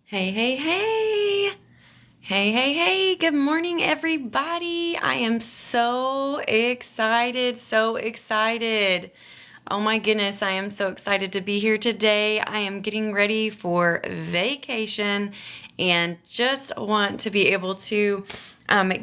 Hey, hey, hey. Hey, hey, hey. Good morning, everybody. I am so excited, so excited. Oh my goodness, I am so excited to be here today. I am getting ready for vacation and just want to be able to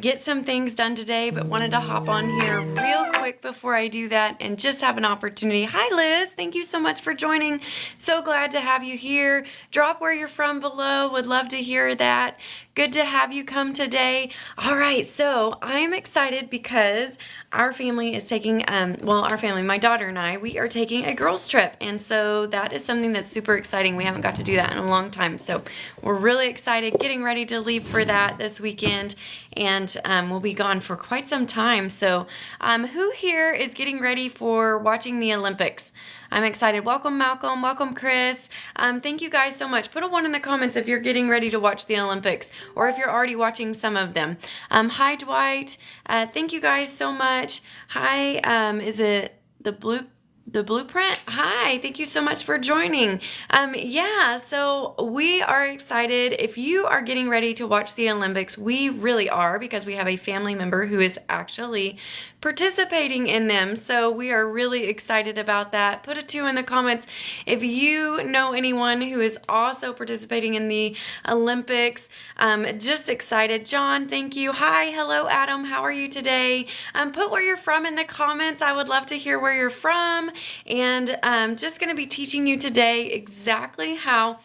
get some things done today, but wanted to hop on here real quick before I do that and just have an opportunity. Hi, Liz. Thank you so much for joining. So glad to have you here. Drop where you're from below. Would love to hear that. Good to have you come today. All right, so I'm excited because our family is taking, our family, my daughter and I, we are taking a girls' trip. And so that is something that's super exciting. We haven't got to do that in a long time. So we're really excited, getting ready to leave for that this weekend. And we'll be gone for quite some time. So who here is getting ready for watching the Olympics? I'm excited. Welcome, Malcolm. Welcome, Chris. Thank you guys so much. Put a 1 in the comments if you're getting ready to watch the Olympics or if you're already watching some of them. Hi, Dwight. Thank you guys so much. Hi, is it the blueprint? Hi, thank you so much for joining. Yeah, so we are excited. If you are getting ready to watch the Olympics, we really are because we have a family member who is actually participating in them. So we are really excited about that. Put a 2 in the comments if you know anyone who is also participating in the Olympics. Just excited. John, thank you. Hi, hello, Adam. How are you today? Put where you're from in the comments. I would love to hear where you're from. And I'm just going to be teaching you today exactly how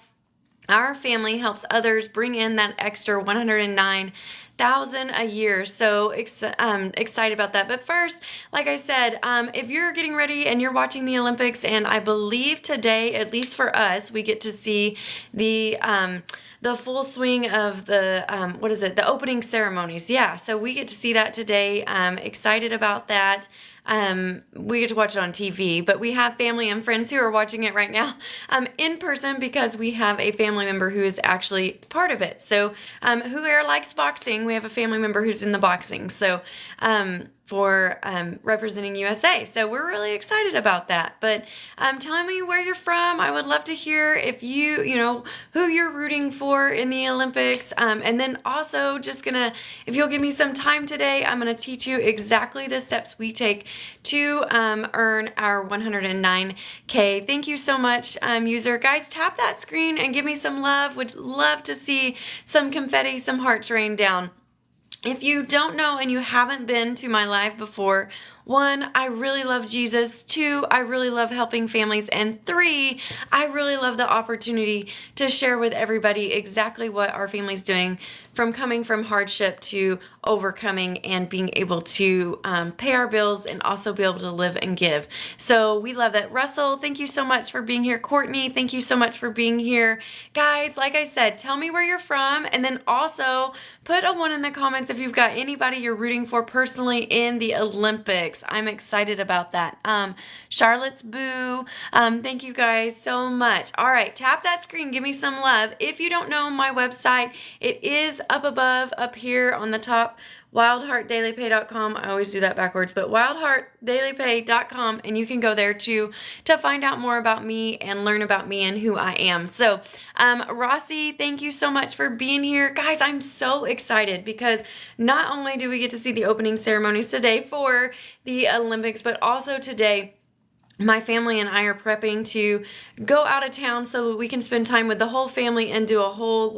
our family helps others bring in that extra 109,000 a year. So excited about that. But first, like I said, if you're getting ready and you're watching the Olympics, and I believe today, at least for us, we get to see the full swing of the the opening ceremonies. Yeah, so we get to see that today. Excited about that. We get to watch it on TV, but we have family and friends who are watching it right now in person because we have a family member who is actually part of it. So who here likes boxing? We have a family member who's in the boxing. So for representing USA. So we're really excited about that. But tell me where you're from. I would love to hear if you know, who you're rooting for in the Olympics. And then also if you'll give me some time today, I'm gonna teach you exactly the steps we take to earn our 109K. Thank you so much, user. Guys, tap that screen and give me some love. Would love to see some confetti, some hearts rain down. If you don't know and you haven't been to my live before, 1, I really love Jesus. 2, I really love helping families. And 3, I really love the opportunity to share with everybody exactly what our family's doing, from coming from hardship to overcoming and being able to pay our bills and also be able to live and give. So we love that. Russell, thank you so much for being here. Courtney, thank you so much for being here. Guys, like I said, tell me where you're from, and then also put a 1 in the comments if you've got anybody you're rooting for personally in the Olympics. I'm excited about that. Charlotte's Boo, thank you guys so much. All right, tap that screen, give me some love. If you don't know my website, it is up above, up here on the top, wildheartdailypay.com. I always do that backwards, but wildheartdailypay.com, and you can go there to find out more about me and learn about me and who I am. So, Rossi, thank you so much for being here. Guys, I'm so excited because not only do we get to see the opening ceremonies today for the Olympics, but also today, my family and I are prepping to go out of town so that we can spend time with the whole family and do a whole,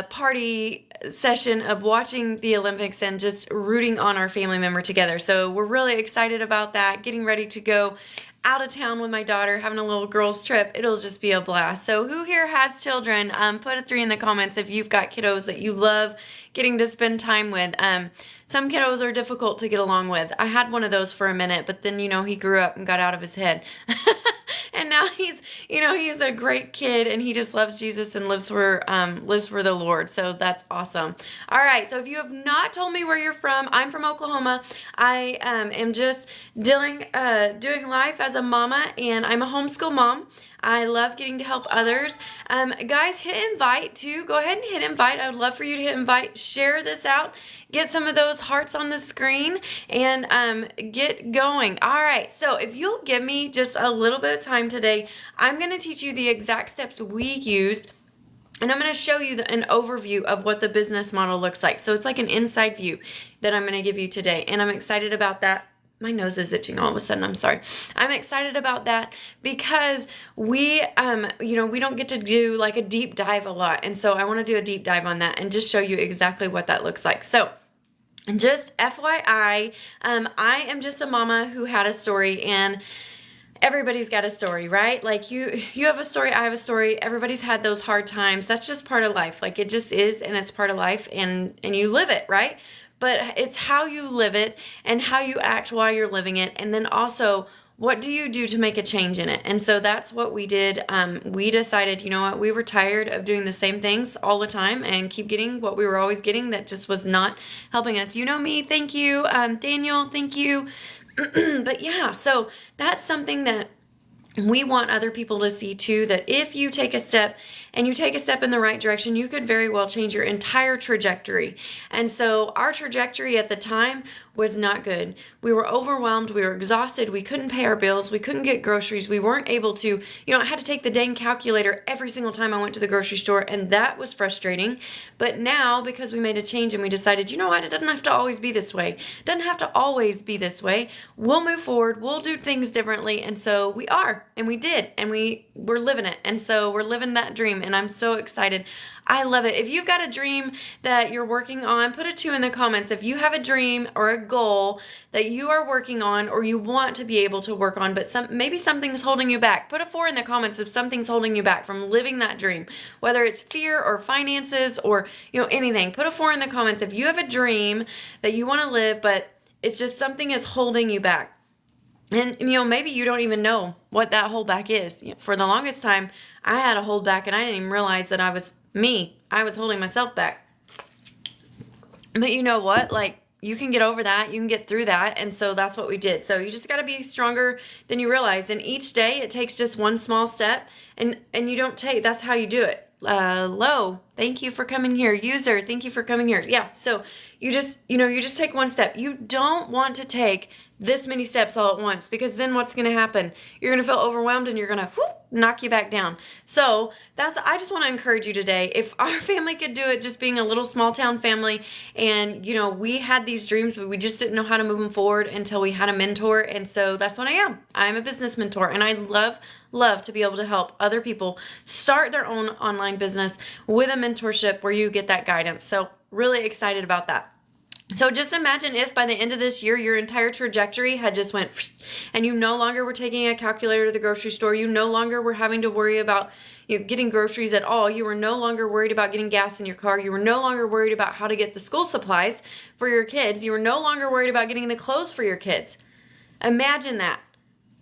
party session of watching the Olympics and just rooting on our family member together. So we're really excited about that, getting ready to go out of town with my daughter, having a little girls trip. It'll just be a blast. So who here has children? Put a 3 in the comments if you've got kiddos that you love getting to spend time with. Some kiddos are difficult to get along with. I had one of those for a minute, but then, he grew up and got out of his head. And now he's a great kid, and he just loves Jesus and lives for the Lord. So that's awesome. All right. So if you have not told me where you're from, I'm from Oklahoma. I am just doing life as a mama, and I'm a homeschool mom. I love getting to help others. Guys, hit invite too. Go ahead and hit invite. I would love for you to hit invite. Share this out. Get some of those hearts on the screen and get going. All right. So if you'll give me just a little bit of time today, I'm going to teach you the exact steps we used And I'm going to show you an overview of what the business model looks like. So it's like an inside view that I'm going to give you today. And I'm excited about that. My nose is itching all of a sudden. I'm sorry. I'm excited about that because we don't get to do like a deep dive a lot. And so I want to do a deep dive on that and just show you exactly what that looks like. So just FYI, I am just a mama who had a story, and everybody's got a story, right? Like you have a story, I have a story. Everybody's had those hard times. That's just part of life. Like it just is, and it's part of life, and you live it, right? But it's how you live it and how you act while you're living it. And then also, what do you do to make a change in it? And so that's what we did. We decided, you know what, we were tired of doing the same things all the time and keep getting what we were always getting that just was not helping us. You know me, thank you. Daniel, thank you. But yeah, so that's something that we want other people to see too, that if you take a step and you take a step in the right direction, you could very well change your entire trajectory. And so our trajectory at the time was not good. We were overwhelmed. We were exhausted. We couldn't pay our bills. We couldn't get groceries. We weren't able to, I had to take the dang calculator every single time I went to the grocery store, and that was frustrating. But now, because we made a change and we decided, you know what, it doesn't have to always be this way. It doesn't have to always be this way. We'll move forward. We'll do things differently. And so we are, and we did, and we're living it. And so we're living that dream, and I'm so excited. I love it. If you've got a dream that you're working on, put a 2 in the comments. If you have a dream or a goal that you are working on or you want to be able to work on, but maybe something's holding you back, put a 4 in the comments if something's holding you back from living that dream, whether it's fear or finances or, anything. Put a 4 in the comments if you have a dream that you want to live, but it's just something is holding you back. And, maybe you don't even know what that holdback is. For the longest time, I had a holdback and I didn't even realize that I was holding myself back. But you know what? Like, you can get over that. You can get through that. And so that's what we did. So you just got to be stronger than you realize. And each day it takes just one small step, and you don't take, that's how you do it. Lo, thank you for coming here. User, thank you for coming here. Yeah. So you just take one step. You don't want to take this many steps all at once, because then what's going to happen? You're going to feel overwhelmed and you're going to knock you back down. So I just want to encourage you today. If our family could do it, just being a little small town family, and we had these dreams, but we just didn't know how to move them forward until we had a mentor. And so that's what I am. I'm a business mentor, and I love to be able to help other people start their own online business with a mentorship where you get that guidance. So really excited about that. So just imagine if by the end of this year, your entire trajectory had just went, and you no longer were taking a calculator to the grocery store. You no longer were having to worry about getting groceries at all. You were no longer worried about getting gas in your car. You were no longer worried about how to get the school supplies for your kids. You were no longer worried about getting the clothes for your kids. Imagine that.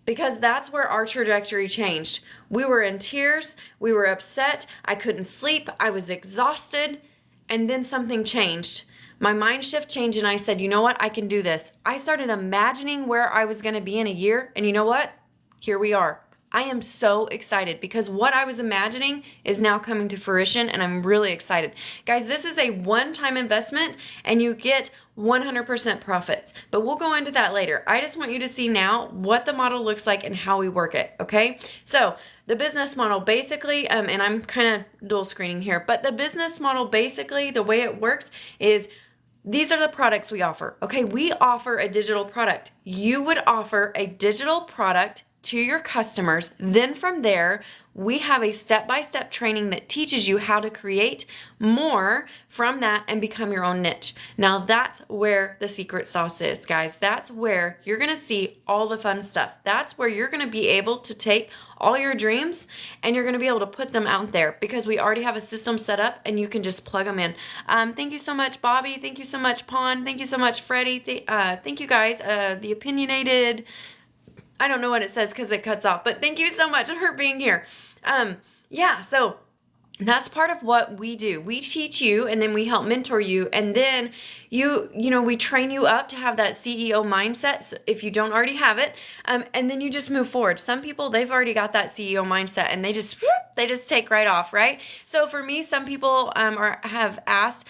Because that's where our trajectory changed. We were in tears. We were upset. I couldn't sleep. I was exhausted. And then something changed. My mind shift changed, and I said, you know what? I can do this. I started imagining where I was going to be in a year. And you know what? Here we are. I am so excited because what I was imagining is now coming to fruition, and I'm really excited. Guys, this is a one-time investment, and you get 100% profits. But we'll go into that later. I just want you to see now what the model looks like and how we work it, okay? So the business model basically, and I'm kind of dual screening here, but the business model basically, the way it works is these are the products we offer, okay? We offer a digital product. You would offer a digital product to your customers. Then from there, we have a step-by-step training that teaches you how to create more from that and become your own niche. Now that's where the secret sauce is, guys. That's where you're going to see all the fun stuff. That's where you're going to be able to take all your dreams and you're going to be able to put them out there, because we already have a system set up and you can just plug them in. Thank you so much, Bobby. Thank you so much, Pawn. Thank you so much, Freddie. Thank you guys. The opinionated, I don't know what it says because it cuts off, but thank you so much for being here. Yeah, so that's part of what we do. We teach you, and then we help mentor you, and then we train you up to have that CEO mindset, so if you don't already have it, and then you just move forward. Some people, they've already got that CEO mindset, and they just take right off, right? So for me, some people have asked,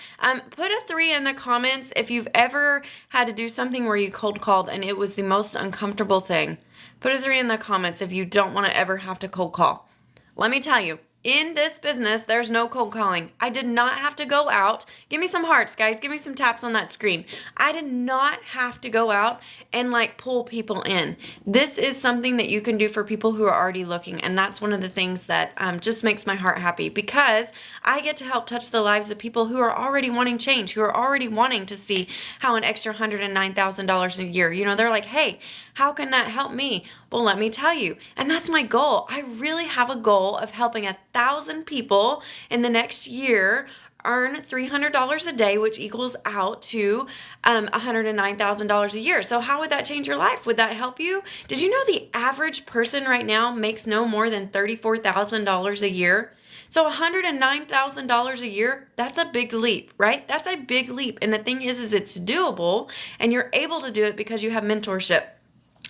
put a 3 in the comments if you've ever had to do something where you cold called and it was the most uncomfortable thing. Put a 3 in the comments if you don't want to ever have to cold call. Let me tell you, In this business, there's no cold calling. I did not have to go out. Give me some hearts, guys. Give me some taps on that screen. I did not have to go out and like pull people in. This is something that you can do for people who are already looking. And that's one of the things that just makes my heart happy, because I get to help touch the lives of people who are already wanting change, who are already wanting to see how an extra $109,000 a year, they're like, hey, how can that help me? Well, let me tell you. And that's my goal. I really have a goal of helping 1,000 people in the next year earn $300 a day, which equals out to $109,000 a year. So how would that change your life? Would that help you? Did you know the average person right now makes no more than $34,000 a year? So $109,000 a year, that's a big leap, right? That's a big leap. And the thing is it's doable, and you're able to do it because you have mentorship.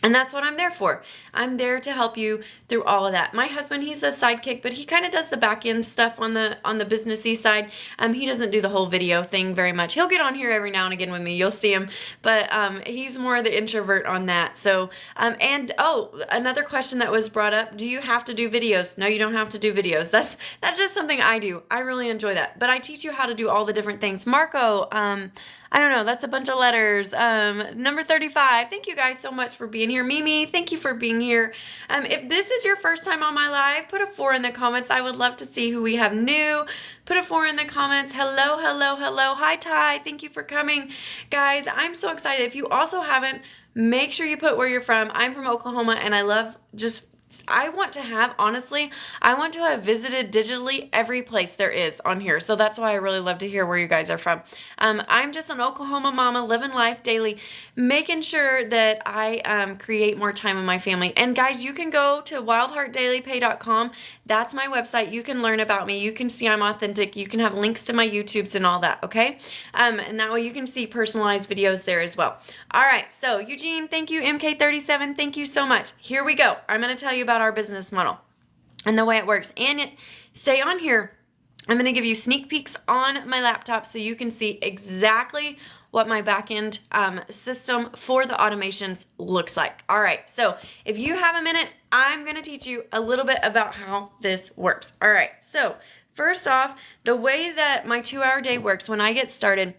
And that's what I'm there for. I'm there to help you through all of that. My husband, he's a sidekick, but he kind of does the back end stuff on the businessy side. He doesn't do the whole video thing very much. He'll get on here every now and again with me. You'll see him, but he's more the introvert on that. So, another question that was brought up: do you have to do videos? No, you don't have to do videos. That's just something I do. I really enjoy that. But I teach you how to do all the different things. Marco, I don't know. That's a bunch of letters. Number 35. Thank you guys so much for being here. Mimi, thank you for being here. If this is your first time on my live, put a 4 in the comments. I would love to see who we have new. Put a 4 in the comments. Hello, hello, hello. Hi, Ty. Thank you for coming. Guys, I'm so excited. If you also haven't, make sure you put where you're from. I'm from Oklahoma, and I want to have visited digitally every place there is on here. So that's why I really love to hear where you guys are from. I'm just an Oklahoma mama living life daily, making sure that I create more time with my family. And guys, you can go to wildheartdailypay.com. That's my website. You can learn about me. You can see I'm authentic. You can have links to my YouTubes and all that, okay? And that way you can see personalized videos there as well. All right, so Eugene, thank you. MK37, thank you so much. Here we go. I'm going to tell you about our business model and the way it works. And stay on here. I'm going to give you sneak peeks on my laptop so you can see exactly what my back-end system for the automations looks like. All right, so if you have a minute, I'm going to teach you a little bit about how this works. All right, so first off, the way that my 2-hour day works when I get started,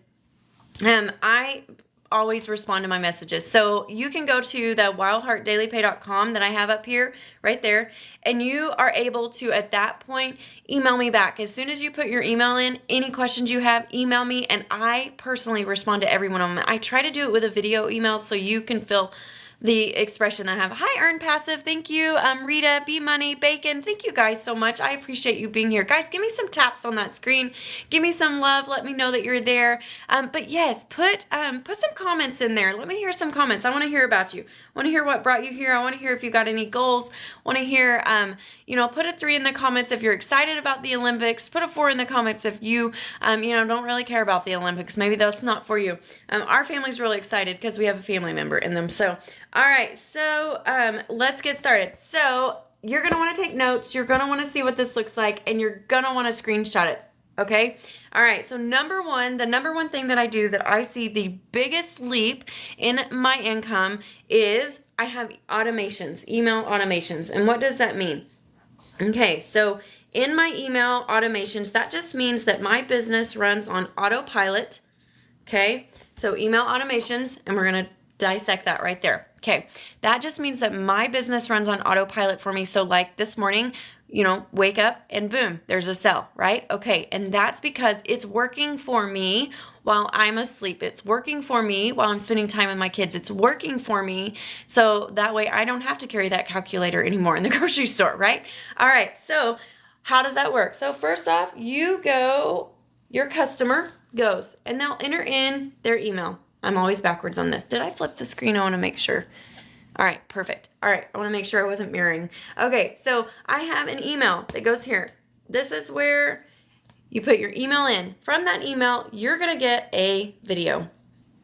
I always respond to my messages. So you can go to the wildheartdailypay.com that I have up here right there, and you are able to at that point email me back. As soon as you put your email in, any questions you have, email me, and I personally respond to every one of them. I try to do it with a video email so you can feel the expression I have. Hi, Earn Passive. Thank you. Rita, B Money, Bacon. Thank you guys so much. I appreciate you being here. Guys, give me some taps on that screen. Give me some love. Let me know that you're there. But yes, put some comments in there. Let me hear some comments. I want to hear about you. I want to hear what brought you here. I want to hear if you got any goals. I want to hear, put a 3 in the comments if you're excited about the Olympics. Put a 4 in the comments if you, don't really care about the Olympics. Maybe that's not for you. Our family's really excited because we have a family member in them. So, all right, so let's get started. So you're going to want to take notes. You're going to want to see what this looks like, and you're going to want to screenshot it, okay? All right, so the number one thing that I do that I see the biggest leap in my income is I have automations, email automations. And what does that mean? Okay, so in my email automations, that just means that my business runs on autopilot, okay? So email automations, and we're going to dissect that right there. Okay, that just means that my business runs on autopilot for me. So like this morning, wake up and boom, there's a sale, right? Okay, and that's because it's working for me while I'm asleep. It's working for me while I'm spending time with my kids. It's working for me so that way I don't have to carry that calculator anymore in the grocery store, right? All right, so how does that work? So first off, your customer goes and they'll enter in their email. I'm always backwards on this. Did I flip the screen? I want to make sure. All right, perfect. All right, I want to make sure I wasn't mirroring. Okay, so I have an email that goes here. This is where you put your email in. From that email, you're going to get a video,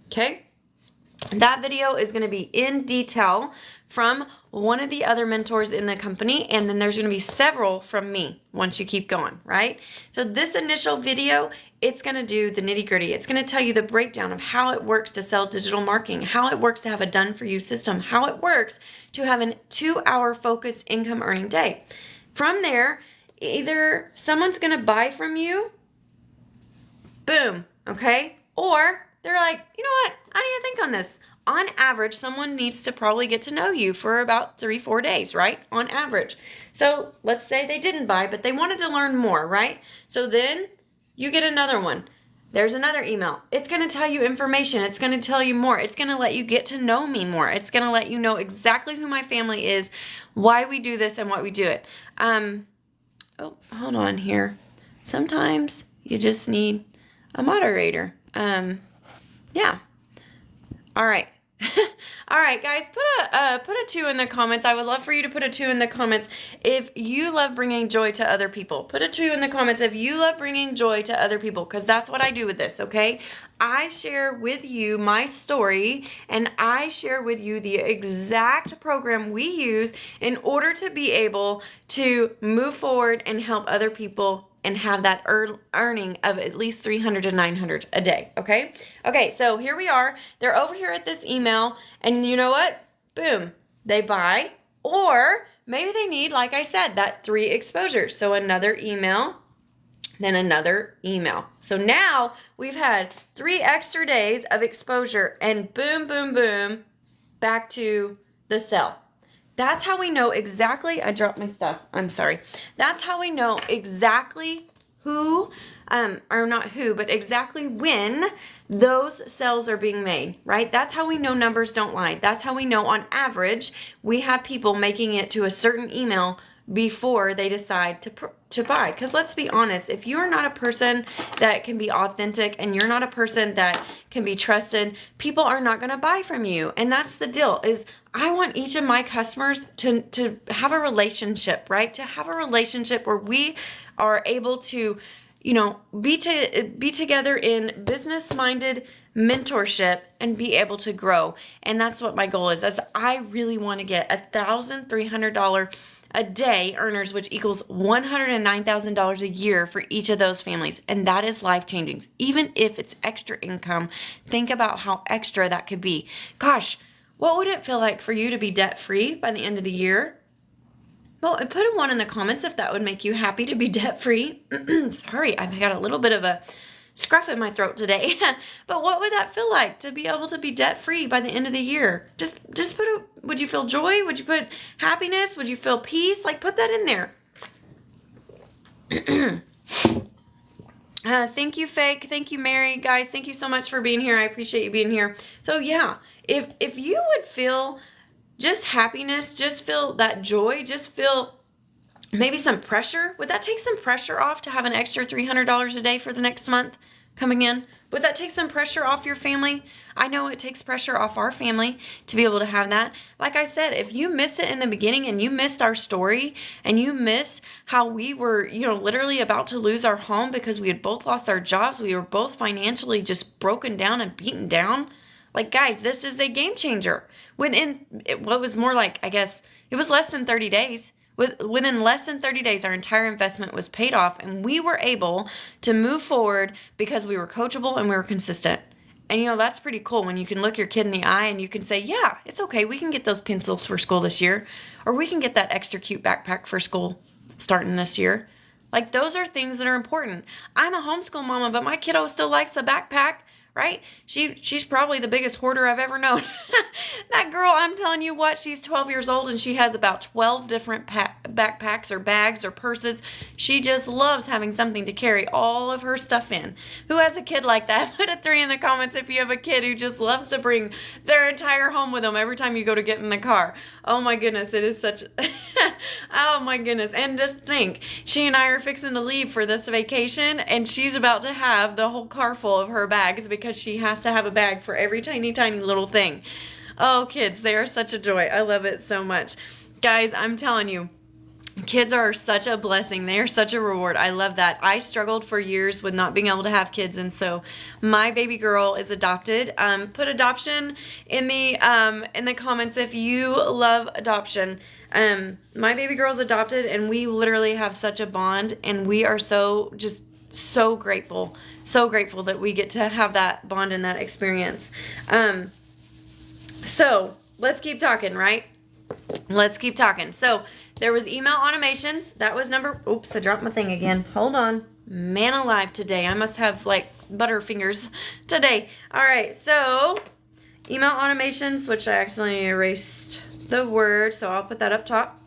okay? That video is going to be in detail from one of the other mentors in the company, and then there's going to be several from me once you keep going, right? So this initial video, it's going to do the nitty-gritty. It's going to tell you the breakdown of how it works to sell digital marketing, how it works to have a done-for-you system, how it works to have a 2-hour focused income earning day. From there, either someone's going to buy from you, boom, okay? Or they're like, you know what? I need to think on this. On average, someone needs to probably get to know you for about 3-4 days, right? On average. So let's say they didn't buy, but they wanted to learn more, right? So then you get another one. There's another email. It's going to tell you information. It's going to tell you more. It's going to let you get to know me more. It's going to let you know exactly who my family is, why we do this, and why we do it. Oh, hold on here. Sometimes you just need a moderator. Yeah. All right. All right, guys, put a 2 in the comments. I would love for you to put a 2 in the comments if you love bringing joy to other people. Put a 2 in the comments if you love bringing joy to other people, because that's what I do with this, okay? I share with you my story, and I share with you the exact program we use in order to be able to move forward and help other people and have that earning of at least $300 to $900 a day, okay? Okay, so here we are. They're over here at this email, and you know what? Boom, they buy, or maybe they need, like I said, that 3 exposures. So another email, then another email. So now we've had 3 extra days of exposure, and boom, boom, boom, back to the sell. That's how we know exactly, I dropped my stuff, I'm sorry. That's how we know exactly who, or not who, but exactly when those sales are being made, right? That's how we know numbers don't lie. That's how we know on average we have people making it to a certain email before they decide to buy. Because let's be honest, if you're not a person that can be authentic and you're not a person that can be trusted, people are not going to buy from you. And that's the deal, is I want each of my customers to have a relationship, right? To have a relationship where we are able to, you know, be together in business-minded mentorship and be able to grow. And that's what my goal is I really want to get $1,300 a day earners, which equals $109,000 a year for each of those families. And that is life-changing. Even if it's extra income, think about how extra that could be. Gosh, what would it feel like for you to be debt-free by the end of the year? Well, put a 1 in the comments if that would make you happy to be debt-free. Sorry, I've got a little bit of a scruff in my throat today. But what would that feel like to be able to be debt-free by the end of the year? Just put would you feel joy? Would you put happiness? Would you feel peace? Like, put that in there. Thank you, Fake. Thank you, Mary. Guys, thank you so much for being here. I appreciate you being here. So yeah, if you would feel just happiness, just feel that joy, just feel maybe some pressure, would that take some pressure off to have an extra $300 a day for the next month coming in? Would that take some pressure off your family? I know it takes pressure off our family to be able to have that. Like I said, if you missed it in the beginning and you missed our story and you missed how we were, you know, literally about to lose our home because we had both lost our jobs, we were both financially just broken down and beaten down. Like, guys, this is a game changer. Within, what was more like, I guess, it was less than 30 days. Within less than 30 days, our entire investment was paid off, and we were able to move forward because we were coachable and we were consistent. And, you know, that's pretty cool when you can look your kid in the eye and you can say, yeah, it's okay. We can get those pencils for school this year, or we can get that extra cute backpack for school starting this year. Like, those are things that are important. I'm a homeschool mama, but my kiddo still likes a backpack. Right? She's probably the biggest hoarder I've ever known. That girl, I'm telling you what, she's 12 years old and she has about 12 different backpacks or bags or purses. She just loves having something to carry all of her stuff in. Who has a kid like that? Put a 3 in the comments if you have a kid who just loves to bring their entire home with them every time you go to get in the car. Oh my goodness, it is such... Oh my goodness. And just think, she and I are fixing to leave for this vacation and she's about to have the whole car full of her bags because she has to have a bag for every tiny little thing. Oh, kids, they are such a joy. I love it so much. Guys, I'm telling you, kids are such a blessing. They are such a reward. I love that. I struggled for years with not being able to have kids, and so my baby girl is adopted. Put adoption in the comments if you love adoption. My baby girl's adopted, and we literally have such a bond, and we are so grateful that we get to have that bond and that experience. So let's keep talking, right? Let's keep talking. So there was email automations. That was oops, I dropped my thing again. Hold on. Man alive today. I must have like butterfingers today. All right, so email automations, which I accidentally erased the word, so I'll put that up top.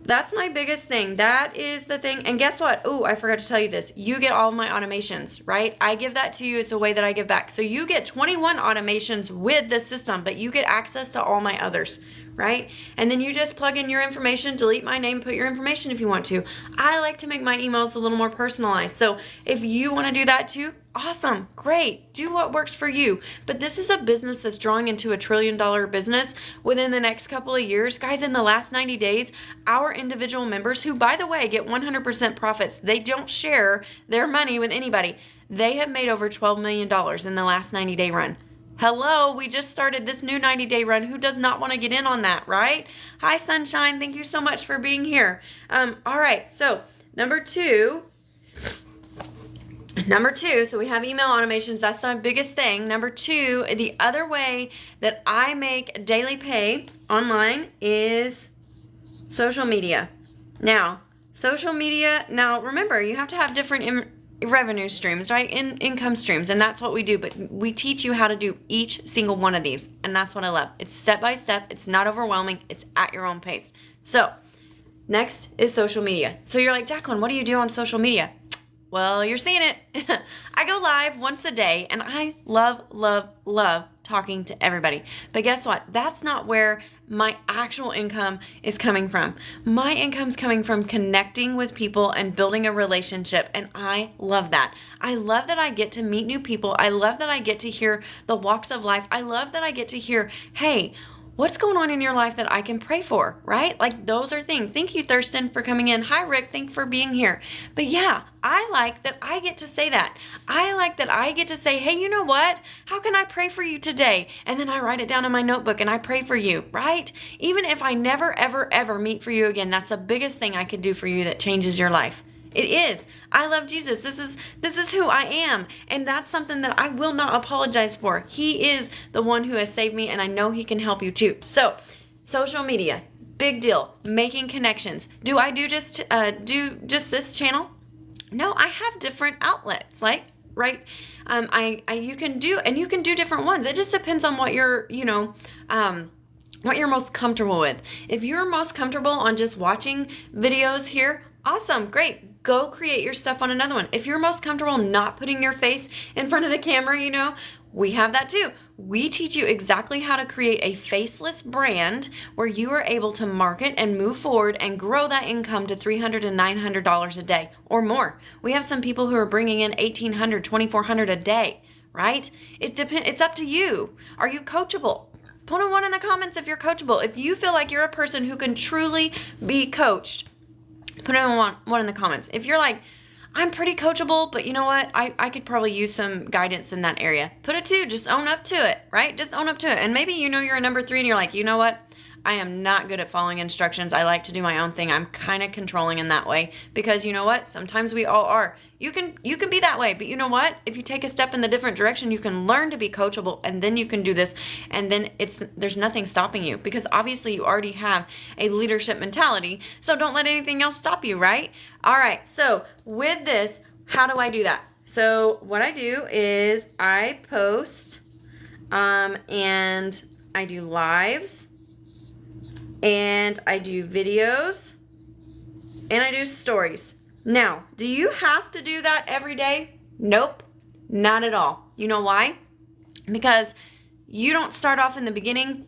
That's my biggest thing. That is the thing. And guess what? Oh, I forgot to tell you this. You get all of my automations, right? I give that to you. It's a way that I give back. So you get 21 automations with the system, but you get access to all my others, right? And then you just plug in your information, delete my name, put your information if you want to. I like to make my emails a little more personalized. So if you want to do that too, awesome, great, do what works for you. But this is a business that's drawing into $1 trillion business within the next couple of years. Guys, in the last 90 days, our individual members, who by the way get 100% profits, they don't share their money with anybody. They have made over $12 million in the last 90-day run. Hello, we just started this new 90-day run. Who does not want to get in on that, right? Hi, Sunshine. Thank you so much for being here. All right, so number two, so we have email automations. That's the biggest thing. Number two, the other way that I make daily pay online is social media. Now, remember, you have to have different revenue streams, right? Income streams, and that's what we do. But we teach you how to do each single one of these, and that's what I love. It's step by step. It's not overwhelming. It's at your own pace. So next is social media. So you're like, Jacqueline, what do you do on social media? Well, you're seeing it. I go live once a day, and I love, love, love talking to everybody. But guess what? That's not where my actual income is coming from. My income's coming from connecting with people and building a relationship, and I love that. I love that I get to meet new people. I love that I get to hear the walks of life. I love that I get to hear, hey, what's going on in your life that I can pray for, right? Like, those are things. Thank you, Thurston, for coming in. Hi, Rick. Thank you for being here. But yeah, I like that I get to say that. I like that I get to say, hey, you know what? How can I pray for you today? And then I write it down in my notebook and I pray for you, right? Even if I never, ever, ever meet for you again, that's the biggest thing I could do for you that changes your life. It is. I love Jesus. This is who I am. And that's something that I will not apologize for. He is the one who has saved me, and I know he can help you too. So, social media, big deal. Making connections. Do I do just this channel? No, I have different outlets, like, right? You can do different ones. It just depends on what you're most comfortable with. If you're most comfortable on just watching videos here, awesome, great. Go create your stuff on another one. If you're most comfortable not putting your face in front of the camera, we have that too. We teach you exactly how to create a faceless brand where you are able to market and move forward and grow that income to $300 and $900 a day or more. We have some people who are bringing in $1,800, $2,400 a day, right? It's up to you. Are you coachable? Put a 1 in the comments if you're coachable. If you feel like you're a person who can truly be coached, put in one in the comments. If you're like, I'm pretty coachable, but you know what? I could probably use some guidance in that area. Put a 2. Just own up to it, right? Just own up to it. And maybe you're a number 3 and you're like, you know what? I am not good at following instructions. I like to do my own thing. I'm kind of controlling in that way because you know what? Sometimes we all are. You can be that way, but you know what? If you take a step in the different direction, you can learn to be coachable, and then you can do this, and then there's nothing stopping you because obviously you already have a leadership mentality. So don't let anything else stop you, right? All right. So with this, how do I do that? So what I do is I post, and I do lives. And I do videos, and I do stories. Now, do you have to do that every day? Nope, not at all. You know why? Because you don't start off in the beginning,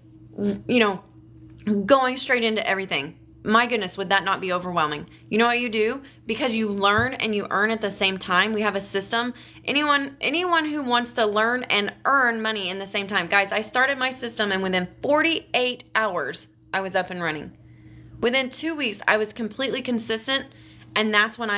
going straight into everything. My goodness, would that not be overwhelming? You know what you do? Because you learn and you earn at the same time. We have a system. Anyone who wants to learn and earn money in the same time. Guys, I started my system, and within 48 hours, I was up and running. Within 2 weeks, I was completely consistent, and that's when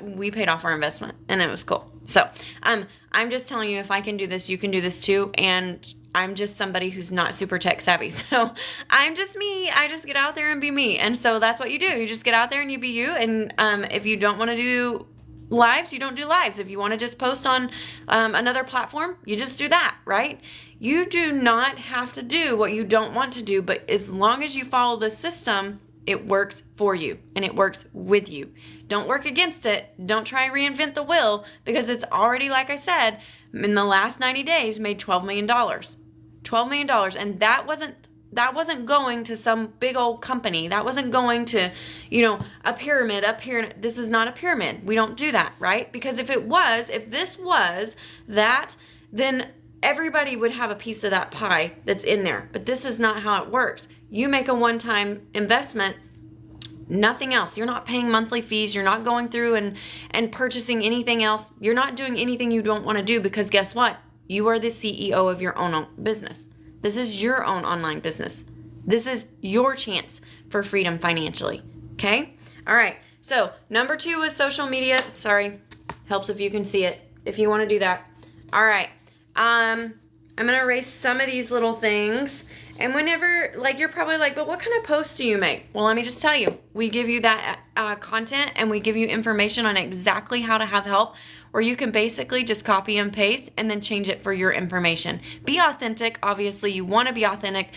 we paid off our investment, and it was cool. So I'm just telling you, if I can do this, you can do this too, and I'm just somebody who's not super tech savvy. So I'm just me. I just get out there and be me, and so that's what you do. You just get out there and you be you, and if you don't want to do lives, you don't do lives. If you want to just post on another platform, you just do that, right? You do not have to do what you don't want to do, but as long as you follow the system, It works for you and it works with you. Don't work against it. Don't try and reinvent the wheel because it's already, like I said, in the last 90 days made $12 million. $12 million. And that wasn't going to some big old company. That wasn't going to, a pyramid up here. This is not a pyramid. We don't do that, right? Because if this was that, then everybody would have a piece of that pie that's in there. But this is not how it works. You make a one-time investment, nothing else. You're not paying monthly fees. You're not going through and purchasing anything else. You're not doing anything you don't want to do because guess what? You are the CEO of your own business. This is your own online business. This is your chance for freedom financially. Okay? All right. So number 2 is social media. Sorry. Helps if you can see it. If you want to do that. All right. I'm going to erase some of these little things. And whenever, you're probably like, but what kind of posts do you make? Well, let me just tell you. We give you that content and we give you information on exactly how to have help where you can basically just copy and paste and then change it for your information. Be authentic. Obviously, you want to be authentic.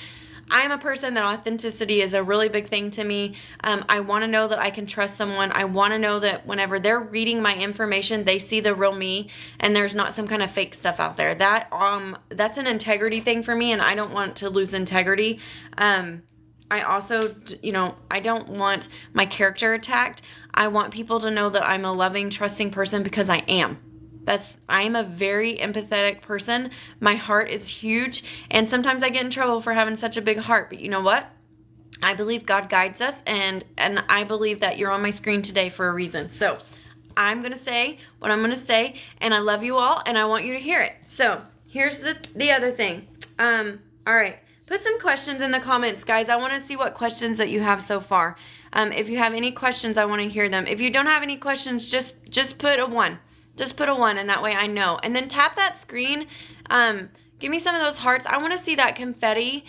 I'm a person that authenticity is a really big thing to me. I want to know that I can trust someone. I want to know that whenever they're reading my information, they see the real me and there's not some kind of fake stuff out there. That's an integrity thing for me and I don't want to lose integrity. I also, I don't want my character attacked. I want people to know that I'm a loving, trusting person because I am. I am a very empathetic person. My heart is huge. And sometimes I get in trouble for having such a big heart. But you know what? I believe God guides us. And I believe that you're on my screen today for a reason. So I'm going to say what I'm going to say. And I love you all. And I want you to hear it. So here's the other thing. All right. Put some questions in the comments, guys. I want to see what questions that you have so far. If you have any questions, I want to hear them. If you don't have any questions, just put a 1. Just put a 1 and that way I know. And then tap that screen. Give me some of those hearts. I want to see that confetti.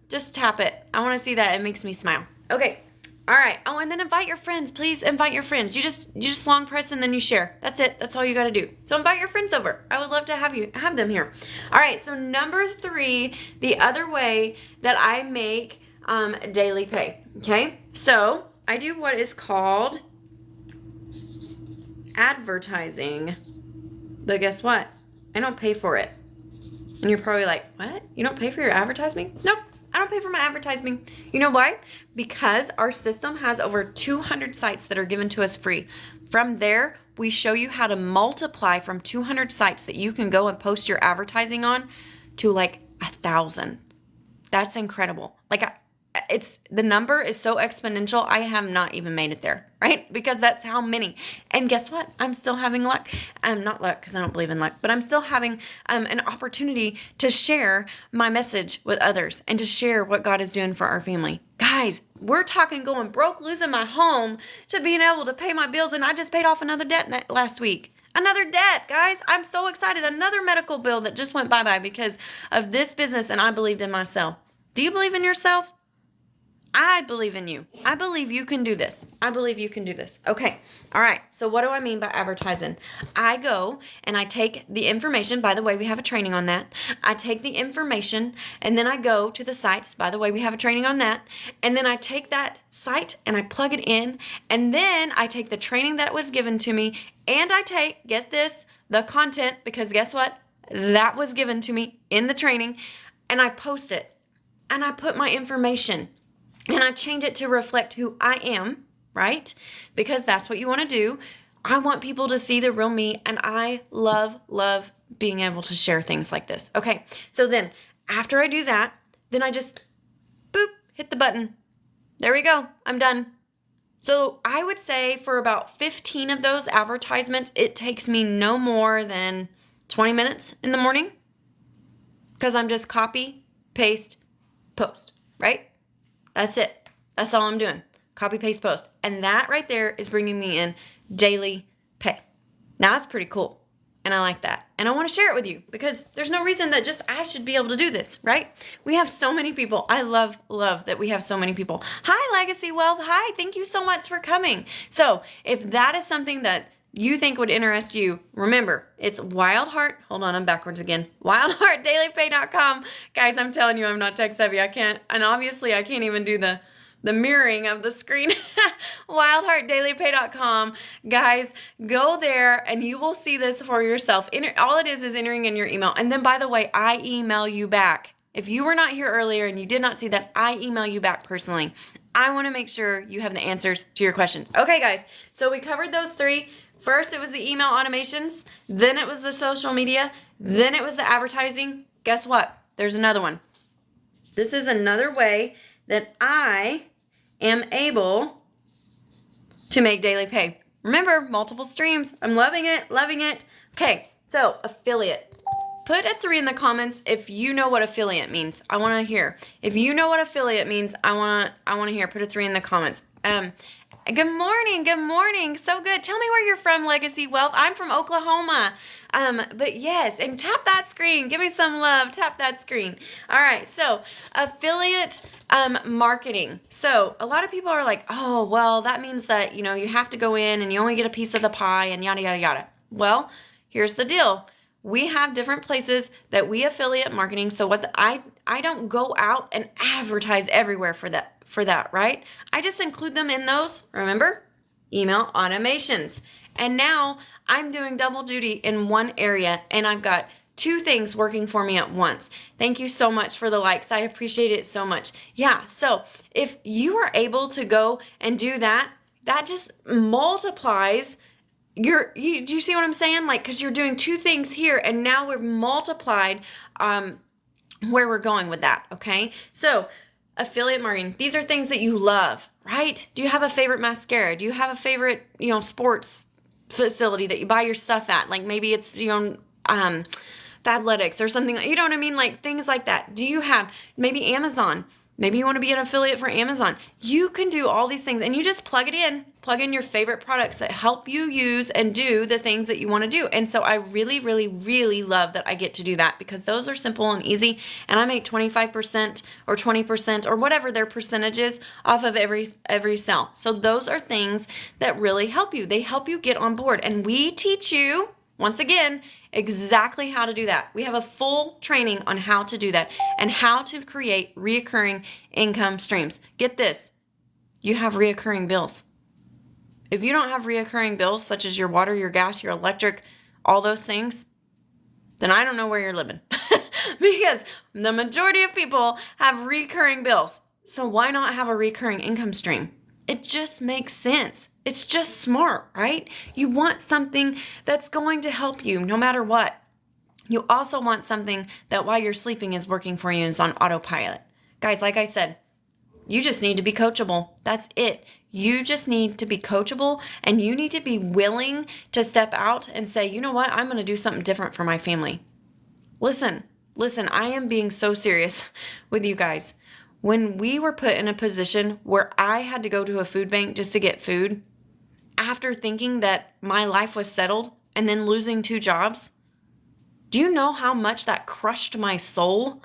Just tap it. I want to see that. It makes me smile. Okay. All right. Oh, and then invite your friends. Please invite your friends. You just long press and then you share. That's it. That's all you got to do. So invite your friends over. I would love to have them here. All right. So number 3, the other way that I make daily pay. Okay. So I do what is called advertising, but guess what? I don't pay for it. And you're probably like, what? You don't pay for your advertising? Nope, I don't pay for my advertising. You know why? Because our system has over 200 sites that are given to us free. From there, we show you how to multiply from 200 sites that you can go and post your advertising on to 1,000. That's incredible. The number is so exponential. I have not even made it there, right? Because that's how many. And guess what? I'm still having luck. Not luck because I don't believe in luck, but I'm still having an opportunity to share my message with others and to share what God is doing for our family. Guys, we're talking going broke, losing my home to being able to pay my bills. And I just paid off another debt last week. Another debt, guys. I'm so excited. Another medical bill that just went bye-bye because of this business and I believed in myself. Do you believe in yourself? I believe in you. I believe you can do this. I believe you can do this. Okay. All right. So what do I mean by advertising? I go and I take the information. By the way, we have a training on that. I take the information and then I go to the sites. By the way, we have a training on that. And then I take that site and I plug it in. And then I take the training that was given to me and I take, get this, the content, because guess what? That was given to me in the training and I post it and I put my information. And I change it to reflect who I am, right? Because that's what you want to do. I want people to see the real me, and I love being able to share things like this. Okay, so then after I do that, then I just, boop, hit the button. There we go. I'm done. So I would say for about 15 of those advertisements, it takes me no more than 20 minutes in the morning because I'm just copy, paste, post, right? That's it. That's all I'm doing. Copy, paste, post. And that right there is bringing me in daily pay. Now that's pretty cool. And I like that. And I want to share it with you because there's no reason that just I should be able to do this, right? We have so many people. I love that we have so many people. Hi, Legacy Wealth. Hi, thank you so much for coming. So if that is something that you think would interest you, remember, it's Wildheart. Hold on, I'm backwards again. WildheartDailyPay.com. Guys, I'm telling you, I'm not tech savvy. I can't, and obviously I can't even do the the mirroring of the screen, wildheartdailypay.com. Guys, go there and you will see this for yourself. All it is entering in your email. And then, by the way, I email you back. If you were not here earlier and you did not see that, I email you back personally. I want to make sure you have the answers to your questions. Okay, guys, so we covered those three. First, it was the email automations. Then it was the social media. Then it was the advertising. Guess what? There's another one. This is another way that I am able to make daily pay. Remember, multiple streams. I'm loving it, loving it. Okay, so affiliate. Put a 3 in the comments if you know what affiliate means. I want to hear. If you know what affiliate means, I want to hear. Put a 3 in the comments. Good morning. Good morning. So good. Tell me where you're from, Legacy Wealth. I'm from Oklahoma. But yes, and tap that screen. Give me some love. Tap that screen. All right. So affiliate marketing. So a lot of people are like, oh, well, that means that, you have to go in and you only get a piece of the pie and yada, yada, yada. Well, here's the deal. We have different places that we affiliate marketing. So I don't go out and advertise everywhere for that, right? I just include them in those, remember? Email automations. And now I'm doing double duty in one area and I've got 2 things working for me at once. Thank you so much for the likes. I appreciate it so much. Yeah, so if you are able to go and do that, that just multiplies do you see what I'm saying? Like, because you're doing 2 things here and now we've multiplied where we're going with that, okay? So affiliate marketing, these are things that you love, right? Do you have a favorite mascara? Do you have a favorite, sports facility that you buy your stuff at? Like maybe it's, Fabletics or something, you know what I mean? Like things like that. Do you have maybe Amazon? Maybe you want to be an affiliate for Amazon. You can do all these things and you just plug in your favorite products that help you use and do the things that you want to do. And so I really, really, really love that I get to do that because those are simple and easy. And I make 25% or 20% or whatever their percentage is off of every sale. So those are things that really help you. They help you get on board. And we teach you, once again, exactly how to do that. We have a full training on how to do that and how to create reoccurring income streams. Get this, you have reoccurring bills. If you don't have reoccurring bills, such as your water, your gas, your electric, all those things, then I don't know where you're living because the majority of people have recurring bills. So why not have a recurring income stream? It just makes sense. It's just smart, right? You want something that's going to help you no matter what. You also want something that while you're sleeping is working for you and is on autopilot. Guys, like I said, you just need to be coachable. That's it. You just need to be coachable and you need to be willing to step out and say, you know what? I'm going to do something different for my family. Listen, I am being so serious with you guys. When we were put in a position where I had to go to a food bank just to get food, after thinking that my life was settled and then losing 2 jobs, do you know how much that crushed my soul?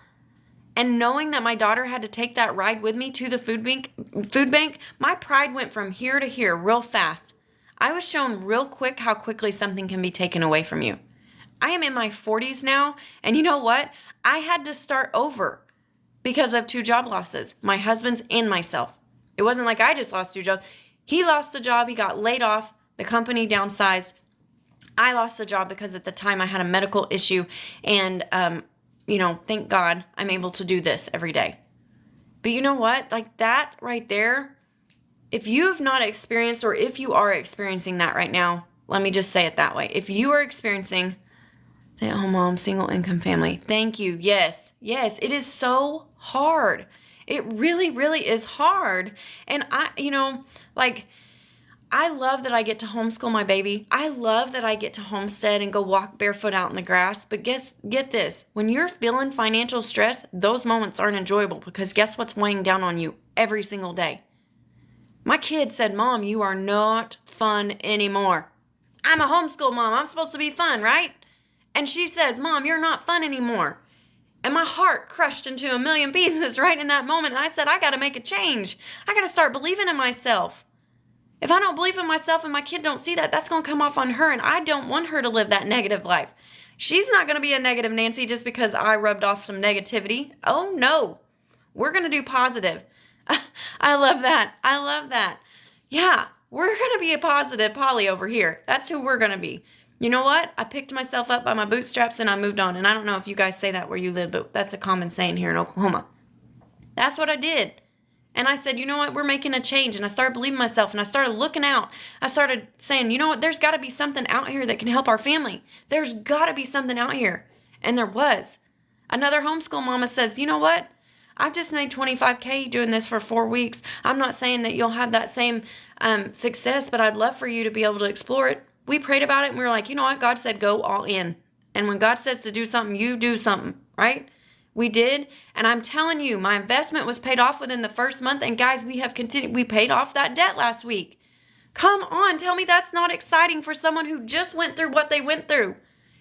And knowing that my daughter had to take that ride with me to the food bank, my pride went from here to here real fast. I was shown real quick how quickly something can be taken away from you. I am in my 40s now, and you know what? I had to start over because of 2 job losses, my husband's and myself. It wasn't like I just lost 2 jobs. He lost a job, he got laid off, the company downsized. I lost a job because at the time I had a medical issue and, thank God I'm able to do this every day. But you know what? Like that right there, if you have not experienced or if you are experiencing that right now, let me just say it that way. If you are experiencing stay-at-home mom, single income family, thank you. Yes, it is so hard. It really, really is hard. And I love that I get to homeschool my baby. I love that I get to homestead and go walk barefoot out in the grass. But get this, when you're feeling financial stress, those moments aren't enjoyable because guess what's weighing down on you every single day? My kid said, Mom, you are not fun anymore. I'm a homeschool mom. I'm supposed to be fun, right? And she says, Mom, you're not fun anymore. And my heart crushed into a million pieces right in that moment. And I said, I got to make a change. I got to start believing in myself. If I don't believe in myself and my kid don't see that, that's going to come off on her. And I don't want her to live that negative life. She's not going to be a negative Nancy just because I rubbed off some negativity. Oh, no. We're going to do positive. I love that. I love that. Yeah, we're going to be a positive Polly over here. That's who we're going to be. You know what? I picked myself up by my bootstraps and I moved on. And I don't know if you guys say that where you live, but that's a common saying here in Oklahoma. That's what I did. And I said, you know what? We're making a change. And I started believing myself and I started looking out. I started saying, you know what? There's got to be something out here that can help our family. There's got to be something out here. And there was. Another homeschool mama says, you know what? I've just made $25K doing this for 4 weeks. I'm not saying that you'll have that same success, but I'd love for you to be able to explore it. We prayed about it and we were like, you know what? God said go all in. And when God says to do something, you do something, right? We did. And I'm telling you, my investment was paid off within the first month. And guys, we have continued. We paid off that debt last week. Come on, tell me that's not exciting for someone who just went through what they went through.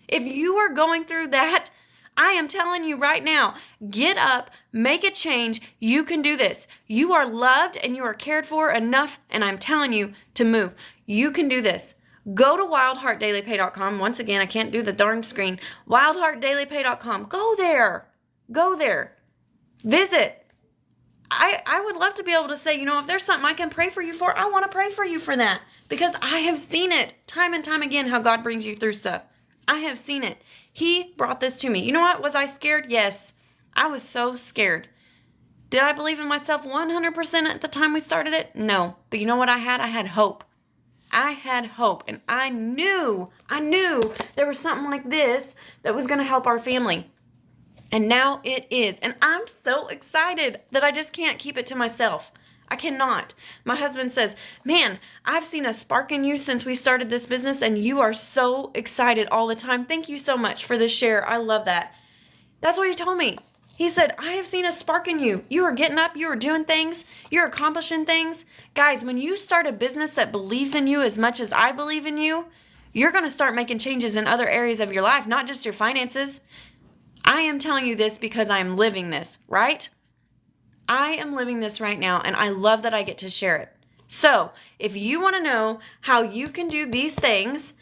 If you are going through that, I am telling you right now, get up, make a change. You can do this. You are loved and you are cared for enough. And I'm telling you to move. You can do this. Go to wildheartdailypay.com. Once again, I can't do the darn screen. Wildheartdailypay.com. Go there. Go there. Visit. I would love to be able to say, you know, if there's something I can pray for you for, I want to pray for you for that. Because I have seen it time and time again how God brings you through stuff. I have seen it. He brought this to me. You know what? Was I scared? Yes. I was so scared. Did I believe in myself 100% at the time we started it? No. But you know what I had? I had hope. I had hope. And I knew there was something like this that was going to help our family. And now it is. And I'm so excited that I just can't keep it to myself. I cannot. My husband says, man, I've seen a spark in you since we started this business and you are so excited all the time. Thank you so much for this share. I love that. That's what he told me. He said, I have seen a spark in you. You are getting up. You are doing things. You're accomplishing things. Guys, when you start a business that believes in you as much as I believe in you, you're going to start making changes in other areas of your life, not just your finances. I am telling you this because I am living this, right? I am living this right now, and I love that I get to share it. So, if you want to know how you can do these things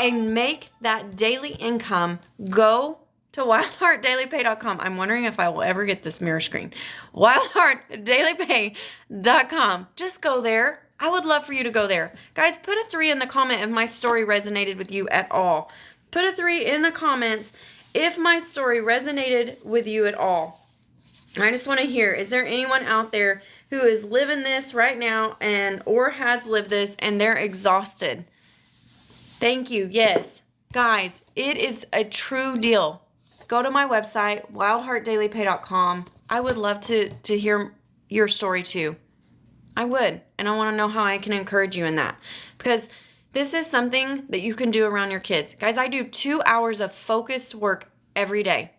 and make that daily income, go to wildheartdailypay.com. I'm wondering if I will ever get this mirror screen. wildheartdailypay.com. Just go there. I would love for you to go there. Guys, put a 3 in the comment if my story resonated with you at all. Put a 3 in the comments if my story resonated with you at all. I just want to hear, is there anyone out there who is living this right now or has lived this and they're exhausted? Thank you. Yes. Guys, it is a true deal. Go to my website, wildheartdailypay.com. I would love to hear your story too. I would. And I want to know how I can encourage you in that. Because this is something that you can do around your kids. Guys, I do 2 hours of focused work every day.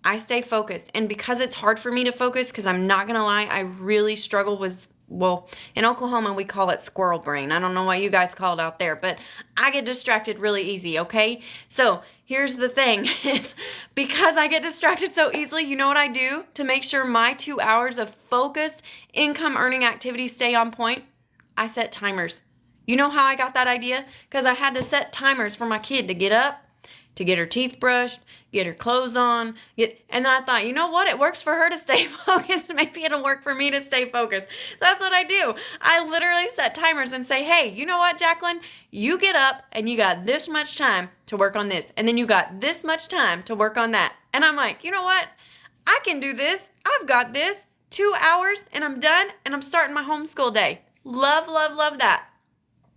I stay focused. And because it's hard for me to focus, because I'm not going to lie, I really struggle with, well, in Oklahoma, we call it squirrel brain. I don't know what you guys call it out there, but I get distracted really easy, okay? So here's the thing. It's because I get distracted so easily, you know what I do to make sure my 2 hours of focused income earning activities stay on point? I set timers. You know how I got that idea? Because I had to set timers for my kid to get up, to get her teeth brushed, get her clothes on, and I thought, you know what? It works for her to stay focused. Maybe it'll work for me to stay focused. That's what I do. I literally set timers and say, hey, you know what, Jacqueline? You get up and you got this much time to work on this. And then you got this much time to work on that. And I'm like, you know what? I can do this. I've got this. 2 hours and I'm done and I'm starting my homeschool day. Love, love, love that.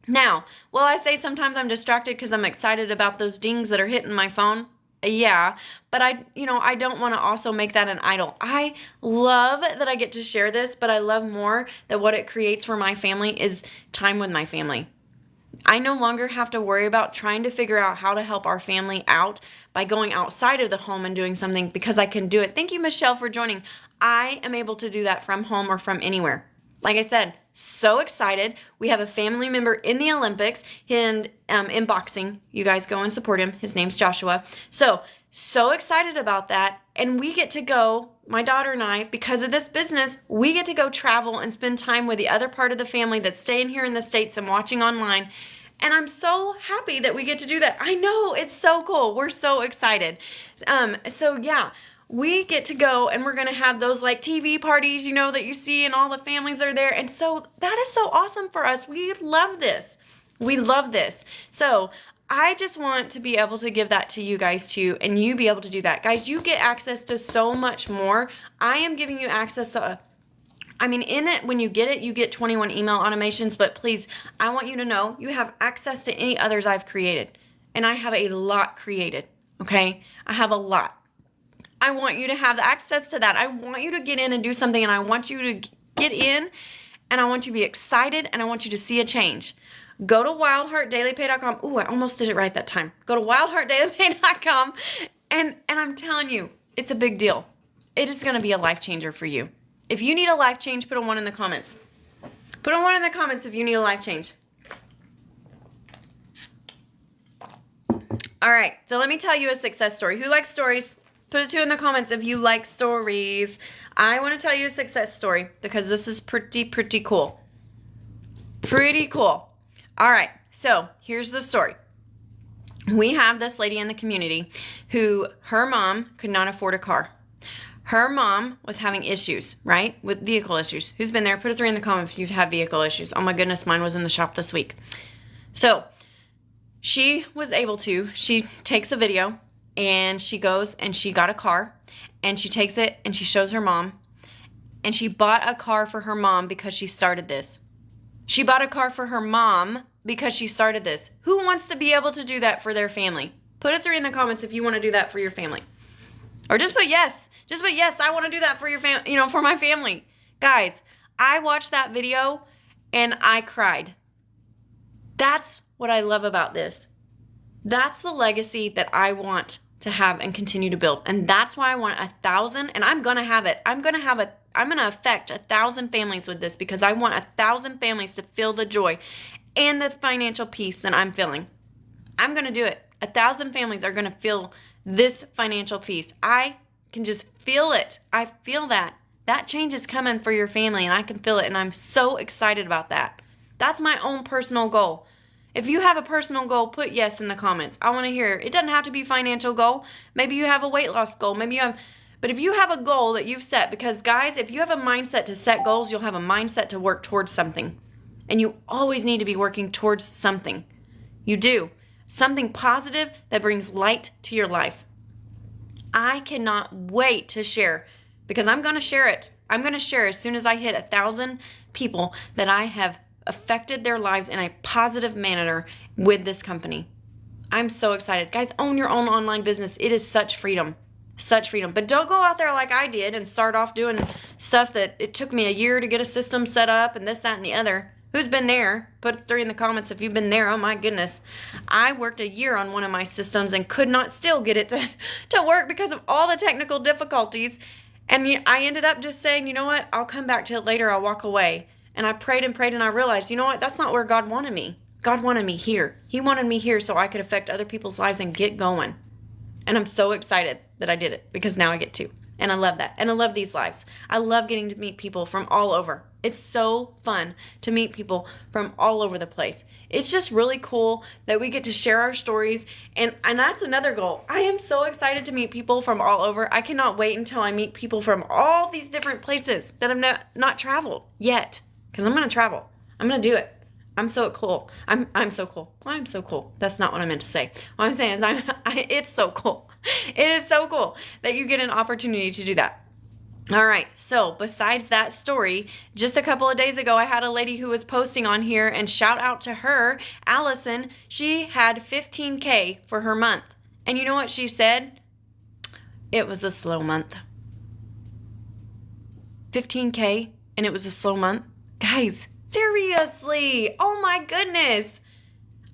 Now, will I say sometimes I'm distracted because I'm excited about those dings that are hitting my phone? Yeah, but I don't want to also make that an idol. I love that I get to share this, but I love more that what it creates for my family is time with my family. I no longer have to worry about trying to figure out how to help our family out by going outside of the home and doing something because I can do it. Thank you, Michelle, for joining. I am able to do that from home or from anywhere. Like I said, so excited. We have a family member in the Olympics and in boxing. You guys go and support him. His name's Joshua. So excited about that. And we get to go, my daughter and I, because of this business, we get to go travel and spend time with the other part of the family that's staying here in the States and watching online. And I'm so happy that we get to do that. I know, it's so cool. We're so excited. So yeah. we get to go and we're going to have those like TV parties, you know, that you see and all the families are there. And so that is so awesome for us. We love this. We love this. So I just want to be able to give that to you guys too, and you be able to do that. Guys, you get access to so much more. I am giving you access to, in it, when you get it, you get 21 email automations, but please, I want you to know you have access to any others I've created. And I have a lot created, okay? I have a lot. I want you to have access to that. I want you to get in and do something, and I want you to get in, and I want you to be excited, and I want you to see a change. Go to wildheartdailypay.com. Ooh, I almost did it right that time. Go to wildheartdailypay.com, and I'm telling you, it's a big deal. It is going to be a life changer for you. If you need a life change, put a 1 in the comments. Put a 1 in the comments if you need a life change. All right, so let me tell you a success story. Who likes stories? Put a 2 in the comments if you like stories. I want to tell you a success story because this is pretty cool. Pretty cool. All right, so here's the story. We have this lady in the community who her mom could not afford a car. Her mom was having issues, right, with vehicle issues. Who's been there? Put a 3 in the comments if you've had vehicle issues. Oh my goodness, mine was in the shop this week. So she was able to, she takes a video and she goes and she got a car and she takes it and she shows her mom, and she bought a car for her mom because she started this. She bought a car for her mom because she started this. Who wants to be able to do that for their family? Put a 3 in the comments if you want to do that for your family. Or just put yes. Just put yes, I want to do that for your for my family. Guys, I watched that video and I cried. That's what I love about this. That's the legacy that I want to have and continue to build. And that's why I want 1,000, and I'm going to have it. I'm going to affect 1,000 families with this because I want 1,000 families to feel the joy and the financial peace that I'm feeling. I'm going to do it. 1,000 families are going to feel this financial peace. I can just feel it. I feel that. That change is coming for your family, and I can feel it, and I'm so excited about that. That's my own personal goal. If you have a personal goal, put yes in the comments. I want to hear it. It doesn't have to be a financial goal. Maybe you have a weight loss goal. But if you have a goal that you've set, because guys, if you have a mindset to set goals, you'll have a mindset to work towards something. And you always need to be working towards something. You do. Something positive that brings light to your life. I cannot wait to share, because I'm going to share it. I'm going to share as soon as I hit 1,000 people that I have affected their lives in a positive manner with this company. I'm so excited. Guys, own your own online business. It is such freedom. Such freedom. But don't go out there like I did and start off doing stuff that it took me a year to get a system set up and this, that, and the other. Who's been there? Put 3 in the comments if you've been there. Oh my goodness. I worked a year on one of my systems and could not still get it to work because of all the technical difficulties. And I ended up just saying, you know what? I'll come back to it later. I'll walk away. And I prayed and prayed, and I realized, you know what? That's not where God wanted me. God wanted me here. He wanted me here so I could affect other people's lives and get going. And I'm so excited that I did it because now I get to. And I love that. And I love these lives. I love getting to meet people from all over. It's so fun to meet people from all over the place. It's just really cool that we get to share our stories. And that's another goal. I am so excited to meet people from all over. I cannot wait until I meet people from all these different places that have not traveled yet. Because I'm going to travel. I'm going to do it. I'm so cool. I'm so cool. Well, I'm so cool. That's not what I meant to say. What I'm saying is it's so cool. It is so cool that you get an opportunity to do that. All right. So besides that story, just a couple of days ago, I had a lady who was posting on here, and shout out to her, Allison. She had 15K for her month. And you know what she said? It was a slow month. 15K and it was a slow month. Guys, seriously. Oh my goodness.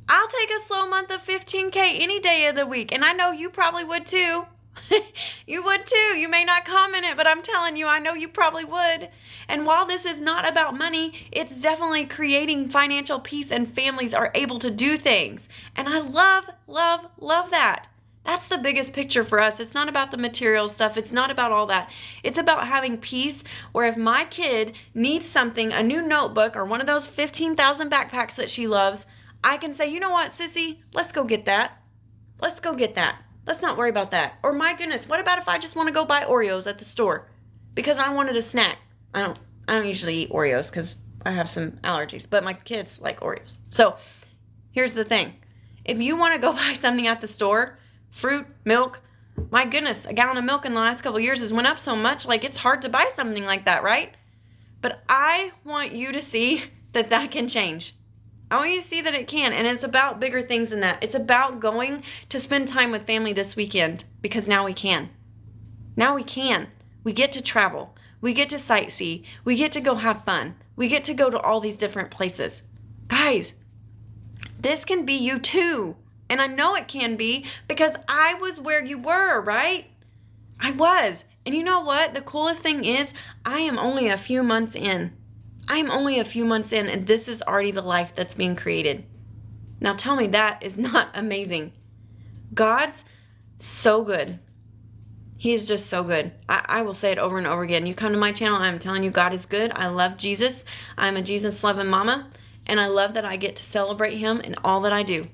I'll take a slow month of 15K any day of the week. And I know you probably would too. You would too. You may not comment it, but I'm telling you, I know you probably would. And while this is not about money, it's definitely creating financial peace, and families are able to do things. And I love, love, love that. That's the biggest picture for us. It's not about the material stuff. It's not about all that. It's about having peace where if my kid needs something, a new notebook or one of those 15,000 backpacks that she loves, I can say, you know what, sissy, let's go get that. Let's go get that. Let's not worry about that. Or my goodness, what about if I just want to go buy Oreos at the store because I wanted a snack? I don't usually eat Oreos because I have some allergies, but my kids like Oreos. So here's the thing. If you want to go buy something at the store, fruit, milk, my goodness, a gallon of milk in the last couple of years has went up so much, like it's hard to buy something like that, right? But I want you to see that that can change. I want you to see that it can, and it's about bigger things than that. It's about going to spend time with family this weekend because now we can. Now we can. We get to travel. We get to sightsee. We get to go have fun. We get to go to all these different places. Guys, this can be you too. And I know it can be because I was where you were, right? I was. And you know what? The coolest thing is I am only a few months in. I'm only a few months in, and this is already the life that's being created. Now tell me that is not amazing. God's so good. He is just so good. I will say it over and over again. You come to my channel, I'm telling you God is good. I love Jesus. I'm a Jesus-loving mama, and I love that I get to celebrate him in all that I do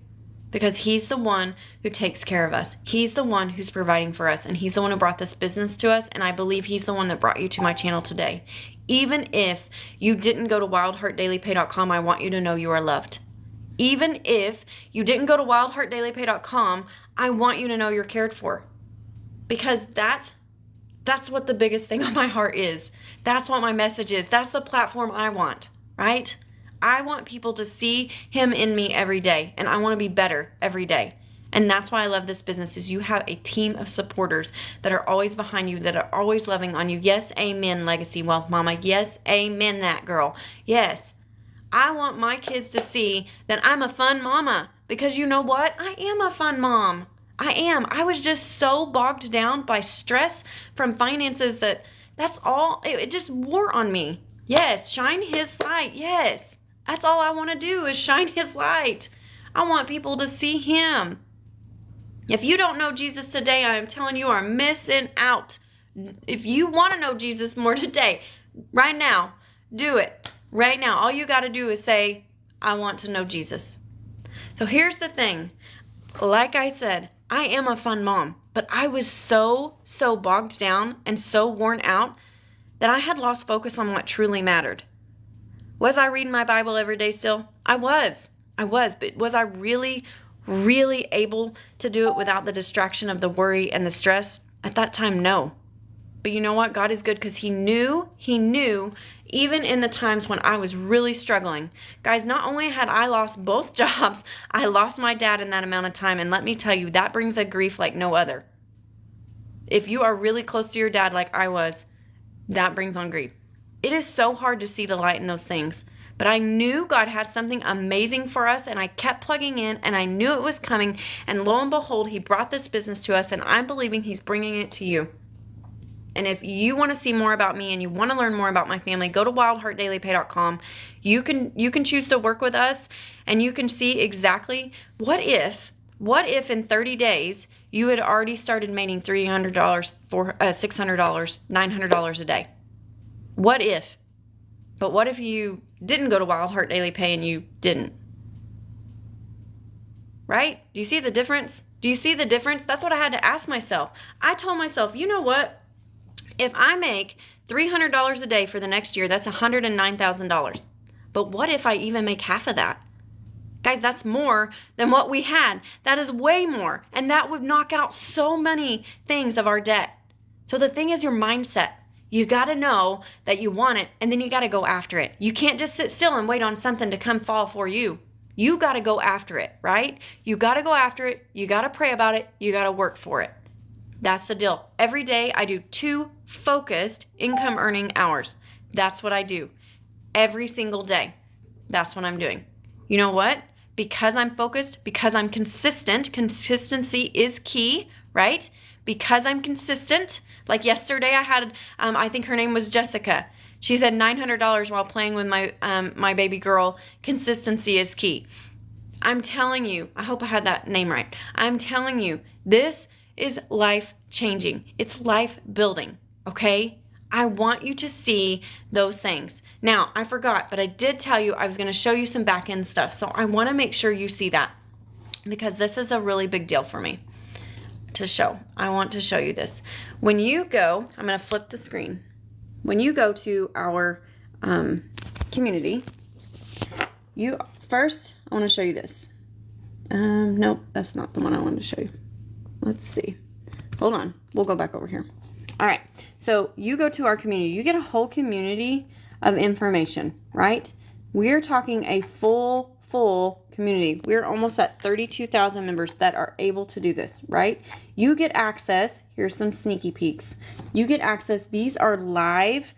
because he's the one who takes care of us. He's the one who's providing for us, and he's the one who brought this business to us, and I believe he's the one that brought you to my channel today. Even if you didn't go to wildheartdailypay.com, I want you to know you are loved. Even if you didn't go to wildheartdailypay.com, I want you to know you're cared for. Because that's what the biggest thing on my heart is. That's what my message is. That's the platform I want, right? I want people to see him in me every day, and I want to be better every day. And that's why I love this business is you have a team of supporters that are always behind you, that are always loving on you. Yes, amen, Legacy Wealth Mama. Yes, amen, that girl. Yes. I want my kids to see that I'm a fun mama because you know what? I am a fun mom. I am. I was just so bogged down by stress from finances that's all. It just wore on me. Yes, shine his light. Yes. That's all I want to do is shine his light. I want people to see him. If you don't know Jesus today, I am telling you are missing out. If you want to know Jesus more today, right now, do it. Right now, all you got to do is say, I want to know Jesus. So here's the thing. Like I said, I am a fun mom, but I was so bogged down and so worn out that I had lost focus on what truly mattered. Was I reading my Bible every day still? I was, but was I really able to do it without the distraction of the worry and the stress? At that time, no. But you know what? God is good because he knew, even in the times when I was really struggling. Guys, not only had I lost both jobs, I lost my dad in that amount of time. And let me tell you, that brings a grief like no other. If you are really close to your dad like I was, that brings on grief. It is so hard to see the light in those things. But I knew God had something amazing for us, and I kept plugging in, and I knew it was coming. And lo and behold, he brought this business to us, and I'm believing he's bringing it to you. And if you want to see more about me and you want to learn more about my family, go to wildheartdailypay.com. You can choose to work with us, and you can see exactly what if in 30 days you had already started making $300, $600, $900 a day. What if? But what if you didn't go to Wild Heart Daily Pay and you didn't? Right? Do you see the difference? Do you see the difference? That's what I had to ask myself. I told myself, you know what? If I make $300 a day for the next year, that's $109,000. But what if I even make half of that? Guys, that's more than what we had. That is way more. And that would knock out so many things of our debt. So the thing is your mindset. You got to know that you want it, and then you got to go after it. You can't just sit still and wait on something to come fall for you. You got to go after it, right? You got to go after it. You got to pray about it. You got to work for it. That's the deal. Every day I do 2 focused income earning hours. That's what I do. Every single day. That's what I'm doing. You know what? Because I'm focused, because I'm consistent, consistency is key, right? Because I'm consistent. Like yesterday I had, I think her name was Jessica. She said $900 while playing with my baby girl. Consistency is key. I'm telling you, I hope I had that name right. I'm telling you, this is life changing. It's life building, okay? I want you to see those things. Now, I forgot, but I did tell you I was going to show you some back end stuff. So I want to make sure you see that because this is a really big deal for me. to show. I want to show you this. When you go, I'm going to flip the screen. When you go to our community, I want to show you this. Nope, that's not the one I wanted to show you. Let's see. Hold on. We'll go back over here. All right. So you go to our community. You get a whole community of information, right? We're talking a full community. We're almost at 32,000 members that are able to do this, right? You get access. Here's some sneaky peeks. You get access. These are live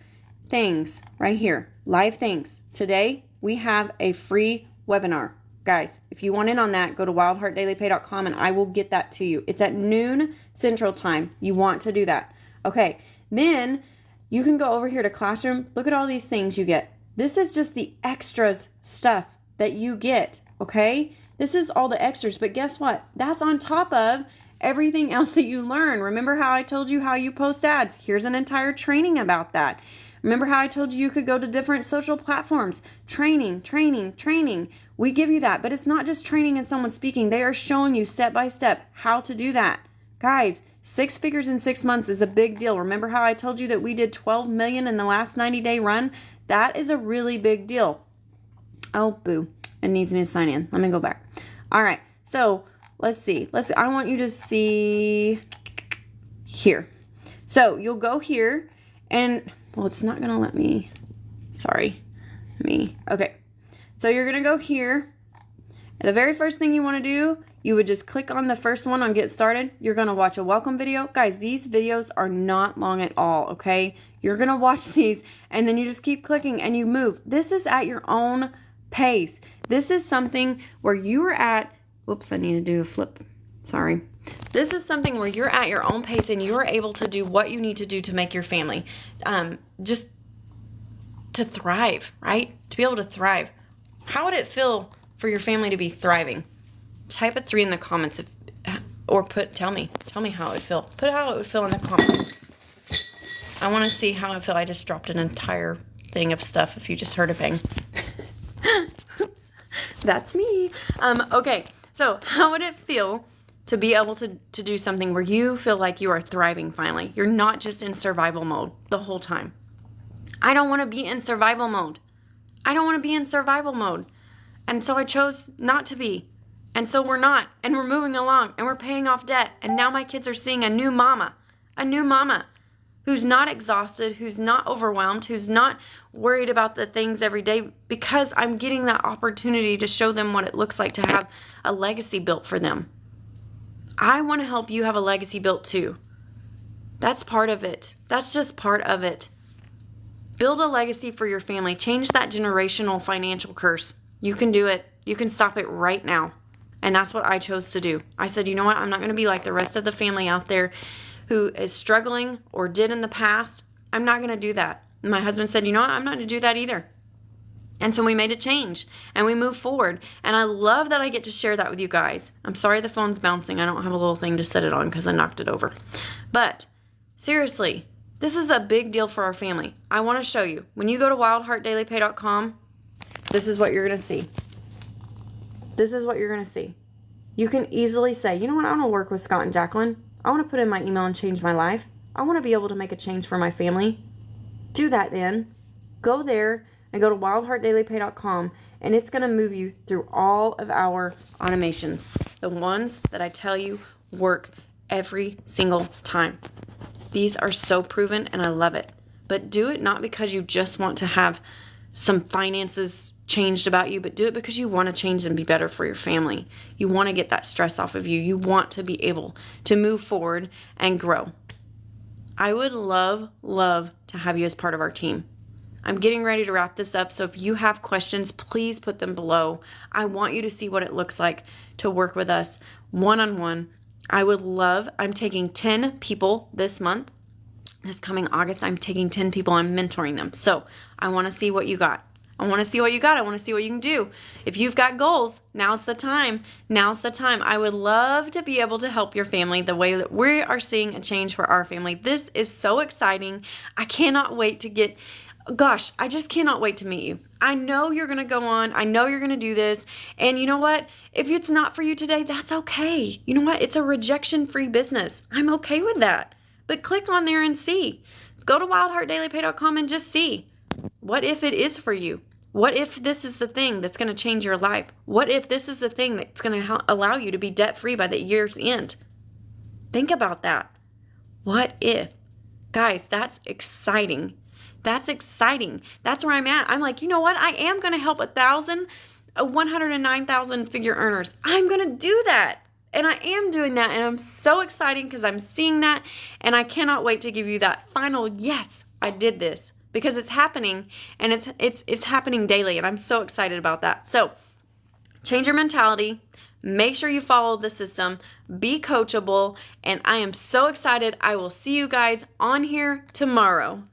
things right here. Live things. Today, we have a free webinar. Guys, if you want in on that, go to wildheartdailypay.com and I will get that to you. It's at noon Central Time. You want to do that. Okay, then you can go over here to Classroom. Look at all these things you get. This is just the extras stuff that you get, okay? This is all the extras, but guess what? That's on top of everything else that you learn. Remember how I told you how you post ads? Here's an entire training about that. Remember how I told you could go to different social platforms? Training. We give you that, but it's not just training and someone speaking. They are showing you step by step how to do that. Guys, 6 figures in 6 months is a big deal. Remember how I told you that we did 12 million in the last 90-day run? That is a really big deal. Oh, boo. It needs me to sign in. Let me go back. All right. So let's see. I want you to see here. So you'll go here and, well, it's not going to let me. Sorry. Okay. So you're going to go here. And the very first thing you want to do, you would just click on the first one on Get Started. You're going to watch a welcome video. Guys, these videos are not long at all, okay? You're going to watch these and then you just keep clicking and you move. This is at your own pace. This is something where you are at, whoops, I need to do a flip. Sorry. This is something where you're at your own pace and you're able to do what you need to do to make your family, just to thrive, right? To be able to thrive. How would it feel for your family to be thriving? Type a 3 in the comments tell me how it would feel. Put how it would feel in the comments. I want to see how it feel. I just dropped an entire thing of stuff if you just heard a bang. Oops. That's me. Okay. So how would it feel to be able to do something where you feel like you are thriving finally? You're not just in survival mode the whole time. I don't want to be in survival mode. And so I chose not to be. And so we're not. And we're moving along. And we're paying off debt. And now my kids are seeing a new mama. Who's not exhausted, who's not overwhelmed, who's not worried about the things every day, because I'm getting that opportunity to show them what it looks like to have a legacy built for them. I want to help you have a legacy built too. That's part of it. That's just part of it. Build a legacy for your family. Change that generational financial curse. You can do it. You can stop it right now. And that's what I chose to do. I said, you know what? I'm not going to be like the rest of the family out there who is struggling or did in the past. I'm not going to do that. And my husband said, you know what? I'm not going to do that either. And so we made a change and we moved forward. And I love that I get to share that with you guys. I'm sorry the phone's bouncing. I don't have a little thing to set it on because I knocked it over. But seriously, this is a big deal for our family. I want to show you. When you go to wildheartdailypay.com, this is what you're going to see. You can easily say, you know what? I want to work with Scott and Jacqueline. I want to put in my email and change my life. I want to be able to make a change for my family. Do that then. Go there and go to wildheartdailypay.com and it's going to move you through all of our automations. The ones that I tell you work every single time. These are so proven and I love it. But do it not because you just want to have some finances changed about you, but do it because you want to change and be better for your family. You want to get that stress off of you. You want to be able to move forward and grow. I would love to have you as part of our team. I'm getting ready to wrap this up, so if you have questions, please put them below. I want you to see what it looks like to work with us one-on-one. I'm taking 10 people this month. This coming August, I'm taking 10 people. I'm mentoring them. So I want to see what you got. I want to see what you can do. If you've got goals, now's the time. I would love to be able to help your family the way that we are seeing a change for our family. This is so exciting. I cannot wait to get gosh, I just cannot wait to meet you. I know you're going to go on. I know you're going to do this. And you know what? If it's not for you today, that's okay. You know what? It's a rejection-free business. I'm okay with that. But click on there and see. Go to wildheartdailypay.com and just see. What if it is for you? What if this is the thing that's going to change your life? What if this is the thing that's going to allow you to be debt-free by the year's end? Think about that. What if? Guys, that's exciting. That's exciting. That's where I'm at. I'm like, you know what? I am going to help 109,000 figure earners. I'm going to do that. And I am doing that. And I'm so excited because I'm seeing that. And I cannot wait to give you that final, yes, I did this. Because it's happening, and it's happening daily, and I'm so excited about that. So change your mentality. Make sure you follow the system. Be coachable. And I am so excited. I will see you guys on here tomorrow.